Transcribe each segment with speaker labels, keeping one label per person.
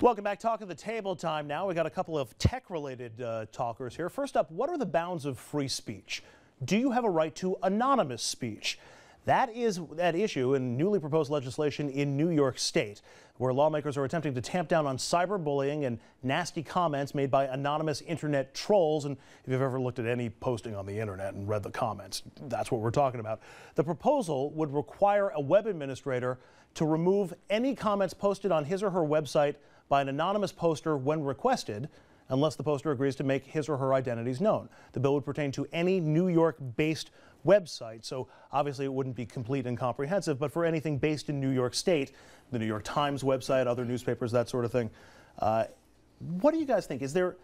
Speaker 1: Welcome back. Talk of the Table time now. We got a couple of tech-related talkers here. First up, what are the bounds of free speech? Do you have a right to anonymous speech? That is at issue in newly proposed legislation in New York State, where lawmakers are attempting to tamp down on cyberbullying and nasty comments made by anonymous internet trolls. And if you've ever looked at any posting on the internet and read the comments, that's what we're talking about. The proposal would require a web administrator to remove any comments posted on his or her website by an anonymous poster when requested, unless the poster agrees to make his or her identities known. The bill would pertain to any New York-based website, so obviously it wouldn't be complete and comprehensive, but for anything based in New York State, the New York Times website, other newspapers, that sort of thing. What do you guys think? Is there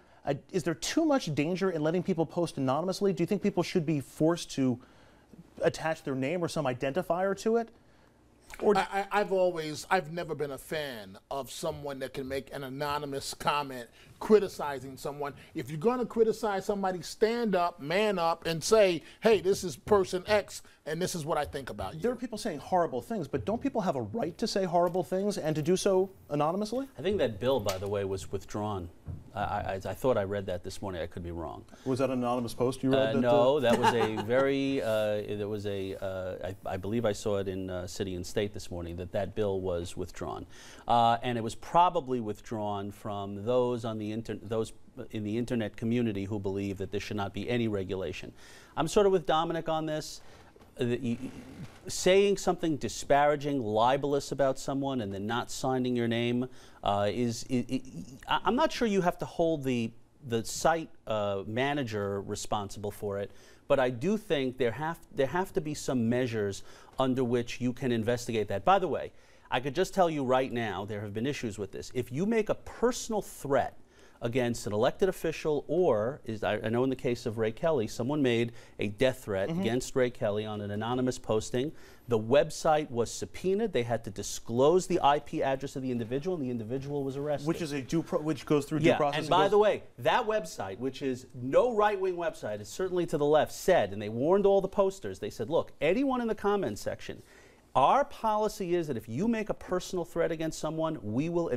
Speaker 1: too much danger in letting people post anonymously? Do you think people should be forced to attach their name or some identifier to it?
Speaker 2: Or I've never been a fan of someone that can make an anonymous comment criticizing someone. If you're going to criticize somebody, stand up, man up, and say, hey, this is person X, and this is what I think about you.
Speaker 1: There are people saying horrible things, but don't people have a right to say horrible things and to do so anonymously?
Speaker 3: I think that bill, by the way, was withdrawn. I thought I read that this morning. I could be wrong.
Speaker 1: Was that an anonymous post you read?
Speaker 3: No, that was a very, I believe I saw it in City and State this morning, that bill was withdrawn. And it was probably withdrawn from those on the those in the internet community who believe that there should not be any regulation. I'm sort of with Dominic on this. Saying something disparaging, libelous about someone and then not signing your name I'm not sure you have to hold the site manager responsible for it, but I do think there have to be some measures under which you can investigate that. By the way, I could just tell you right now, there have been issues with this. If you make a personal threat against an elected official, or I know in the case of Ray Kelly, someone made a death threat against Ray Kelly on an anonymous posting. The website was subpoenaed. They had to disclose the IP address of the individual, and the individual was arrested.
Speaker 1: Which is which goes through due process.
Speaker 3: And by the way, that website, which is no right-wing website, it's certainly to the left, said, and they warned all the posters, they said, look, anyone in the comments section, our policy is that if you make a personal threat against someone, we will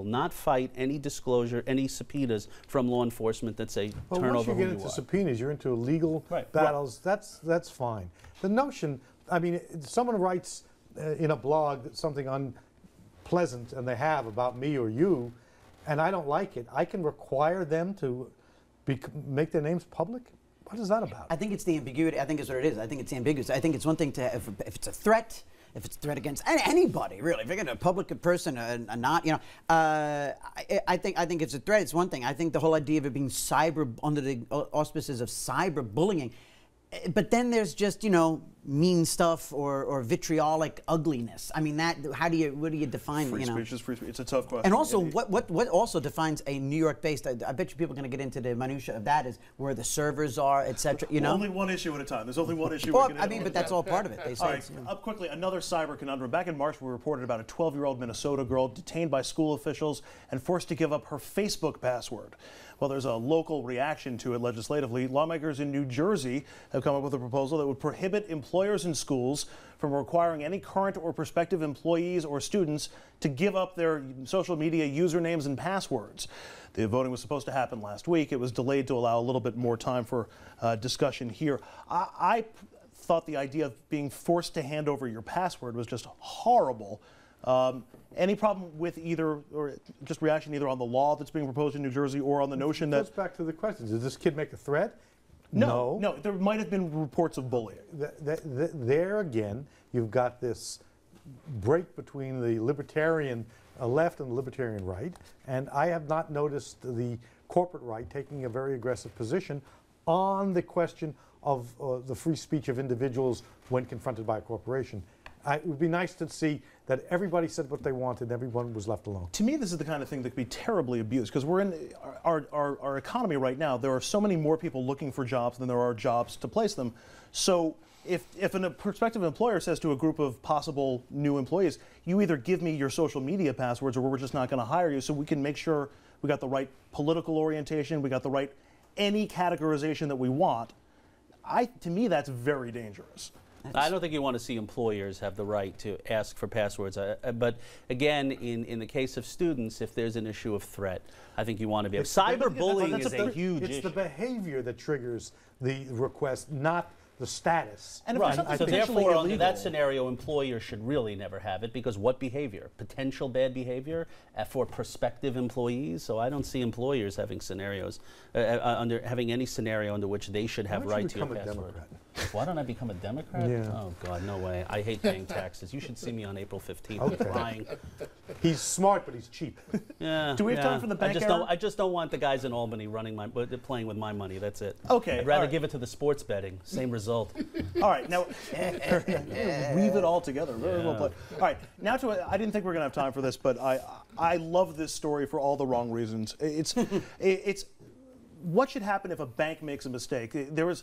Speaker 3: not fight any disclosure, any subpoenas from law enforcement that say turn over who you are.
Speaker 4: Once you get into subpoenas, you're into legal battles. That's fine. The notion, I mean, someone writes in a blog something unpleasant, and they have about me or you, and I don't like it, I can require them to make their names public? What is that about?
Speaker 5: I think it's the ambiguity. I think it's what it is. I think it's ambiguous. I think it's one thing to, if it's a threat, if it's a threat against anybody, really. If you're going to a public person, I think it's a threat. It's one thing. I think the whole idea of it being under the auspices of cyberbullying, but then there's just, mean stuff or vitriolic ugliness. I mean, what do you define?
Speaker 1: Free speech is free speech. It's a tough question.
Speaker 5: And also, what also defines a New York-based? I bet you people are going to get into the minutia of that, is where the servers are, etc.
Speaker 1: Only one issue at a time. There's only one issue.
Speaker 5: Well, I mean, but that's all part of it. They say.
Speaker 1: All right, up quickly, another cyber conundrum. Back in March, we reported about a 12-year-old Minnesota girl detained by school officials and forced to give up her Facebook password. Well, there's a local reaction to it legislatively. Lawmakers in New Jersey have come up with a proposal that would prohibit employers and schools from requiring any current or prospective employees or students to give up their social media usernames and passwords. The voting was supposed to happen last week. It was delayed to allow a little bit more time for discussion here. I thought the idea of being forced to hand over your password was just horrible. Any problem with either, or just reaction either on the law that's being proposed in New Jersey or on the notion that...
Speaker 4: It goes back to the question. Did this kid make a threat?
Speaker 1: No. There might have been reports of bullying.
Speaker 4: There again, you've got this break between the libertarian left and the libertarian right, and I have not noticed the corporate right taking a very aggressive position on the question of the free speech of individuals when confronted by a corporation. It would be nice to see that everybody said what they wanted and everyone was left alone.
Speaker 1: To me, this is the kind of thing that could be terribly abused, because we're in our economy right now. There are so many more people looking for jobs than there are jobs to place them. So if a prospective employer says to a group of possible new employees, you either give me your social media passwords or we're just not going to hire you, so we can make sure we got the right political orientation, we got the right any categorization that we want, to me that's very dangerous.
Speaker 3: I don't think you want to see employers have the right to ask for passwords. But again, in the case of students, if there's an issue of threat, I think you want to be able. Cyberbullying is a huge issue.
Speaker 4: It's the behavior that triggers the request, not the status.
Speaker 1: And if
Speaker 3: Right.
Speaker 1: there's something
Speaker 3: So
Speaker 1: potentially
Speaker 3: therefore, under
Speaker 1: illegal,
Speaker 3: that scenario, employers should really never have it, because what behavior? Potential bad behavior for prospective employees. So I don't see employers having scenarios under having any scenario under which they should have
Speaker 4: Why don't
Speaker 3: right
Speaker 4: you
Speaker 3: to your
Speaker 4: become a
Speaker 3: password.
Speaker 4: Democrat?
Speaker 3: Why don't I become a Democrat?
Speaker 4: Yeah.
Speaker 3: Oh God, no way! I hate paying taxes. You should see me on April 15th
Speaker 4: Okay.
Speaker 3: crying.
Speaker 4: He's smart, but he's cheap.
Speaker 3: Yeah.
Speaker 1: Do we have time for the bank error?
Speaker 3: I just don't want the guys in Albany playing with my money. That's it.
Speaker 1: Okay,
Speaker 3: I'd rather
Speaker 1: all right.
Speaker 3: give it to the sports betting. Same result.
Speaker 1: All right, now weave it all together. Very well played. All right, now I didn't think we were going to have time for this, but I love this story for all the wrong reasons. It's what should happen if a bank makes a mistake. There was.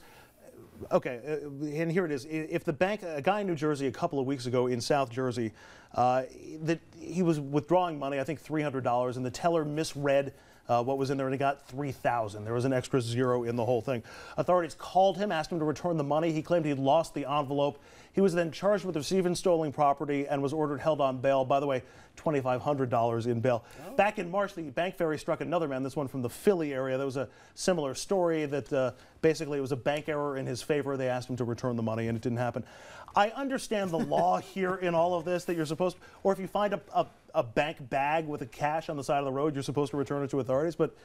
Speaker 1: Okay, and here it is. If the bank, a guy in New Jersey a couple of weeks ago in South Jersey, that he was withdrawing money, I think $300, and the teller misread what was in there, and he got $3,000. There was an extra zero in the whole thing. Authorities called him, asked him to return the money. He claimed he'd lost the envelope. He was then charged with receiving stolen property and was ordered held on bail. By the way, $2,500 in bail. Oh. Back in March, the bank ferry struck another man, this one from the Philly area. There was a similar story that basically it was a bank error in his favor. They asked him to return the money, and it didn't happen. I understand the law here in all of this, that you're supposed to, or if you find a bank bag with a cash on the side of the road, you're supposed to return it to authorities. But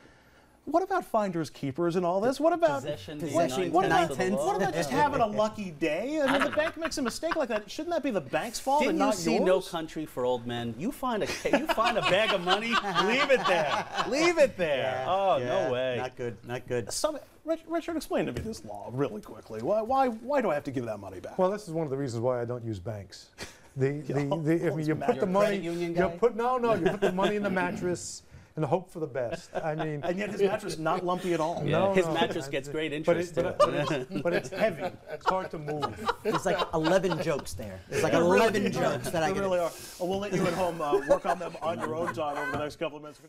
Speaker 1: what about finders keepers and all this? What about
Speaker 3: Possession
Speaker 1: what about
Speaker 3: being
Speaker 1: just having a lucky day? I mean, the bank makes a mistake like that. Shouldn't that be the bank's fault
Speaker 3: Didn't
Speaker 1: and
Speaker 3: you
Speaker 1: not
Speaker 3: see
Speaker 1: yours?
Speaker 3: No Country for Old Men? You find a bag of money, leave it there. Leave it there. Oh, no way.
Speaker 5: Not good. Not good.
Speaker 1: Richard, explain to me this law really quickly. Why do I have to give that money back?
Speaker 4: Well, this is one of the reasons why I don't use banks. If you put
Speaker 3: You're
Speaker 4: the
Speaker 3: a
Speaker 4: money,
Speaker 3: credit union
Speaker 4: you
Speaker 3: guy?
Speaker 4: put the money in the mattress and hope for the best. I mean,
Speaker 1: And yet his mattress not lumpy at all.
Speaker 3: Yeah,
Speaker 4: No,
Speaker 3: his
Speaker 4: no,
Speaker 3: mattress gets great interest. too.
Speaker 4: but it's heavy. It's hard to move.
Speaker 5: There's like 11 jokes there. There's like 11 jokes that I
Speaker 1: They
Speaker 5: can.
Speaker 1: really are. We'll let you at home work on them on your own time over the next couple of minutes.